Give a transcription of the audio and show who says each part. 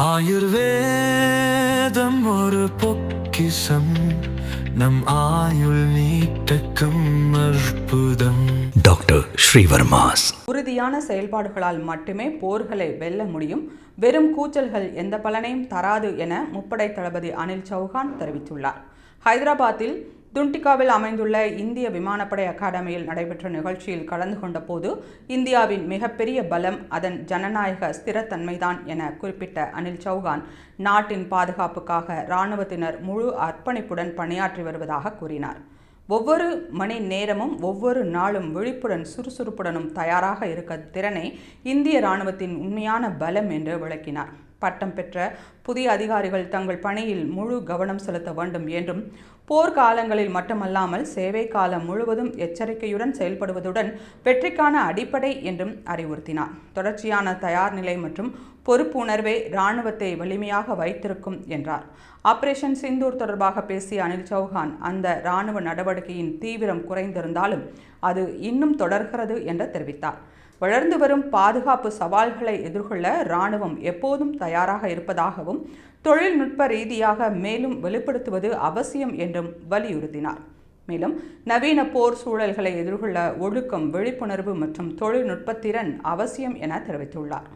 Speaker 1: ஆயுர்வேதம் ஒரு பொக்கிஷம், நம் ஆயுள் நீட்டக்கும் அற்புதம். டாக்டர் ஸ்ரீவர்மாஸ்.
Speaker 2: உறுதியான செயல்பாடுகளால் மட்டுமே போர்களை வெல்ல முடியும், வெறும் கூச்சல்கள் எந்த பலனையும் தராது என முப்படை தளபதி அனில் சௌஹான் தெரிவித்துள்ளார். ஹைதராபாத்தில் துண்டிகாவில் அமைந்துள்ள இந்திய விமானப்படை அகாடமியில் நடைபெற்ற நிகழ்ச்சியில் கலந்து கொண்ட போது இந்தியாவின் மிகப்பெரிய பலம் அதன் ஜனநாயக ஸ்திரத்தன்மைதான் என குறிப்பிட்ட அனில் சௌஹான், நாட்டின் பாதுகாப்புக்காக இராணுவத்தினர் முழு அர்ப்பணிப்புடன் பணியாற்றி வருவதாக கூறினார். ஒவ்வொரு மணி நேரமும் ஒவ்வொரு நாளும் விழிப்புடன் சுறுசுறுப்புடனும் தயாராக இருக்க திறனே இந்திய இராணுவத்தின் உண்மையான பலம் என்று விளக்கினார். பட்டம் பெற்ற புதிய அதிகாரிகள் தங்கள் பணியில் முழு கவனம் செலுத்த வேண்டும் என்றும், போர்க்காலங்களில் மட்டுமல்லாமல் சேவை காலம் முழுவதும் எச்சரிக்கையுடன் செயல்படுவதுடன் வெற்றிக்கான அடிப்படை என்றும் அறிவுறுத்தினார். தொடர்ச்சியான தயார் நிலை மற்றும் பொறுப்பு உணர்வே இராணுவத்தை வலிமையாக வைத்திருக்கும் என்றார். ஆபரேஷன் சிந்தூர் தொடர்பாக பேசிய அனில் சௌஹான், அந்த இராணுவ நடவடிக்கையின் தீவிரம் குறைந்திருந்தாலும் அது இன்னும் தொடர்கிறது என்று தெரிவித்தார். வளர்ந்து வரும் பாதுகாப்பு சவால்களை எதிர்கொள்ள இராணுவம் எப்போதும் தயாராக இருப்பதாகவும், தொழில்நுட்ப ரீதியாக மேலும் வெளிப்படுத்துவது அவசியம் என்றும் வலியுறுத்தினார். மேலும் நவீன போர் சூழல்களை எதிர்கொள்ள ஒழுக்கம், விழிப்புணர்வு மற்றும் தொழில்நுட்ப திறன் அவசியம் என தெரிவித்துள்ளார்.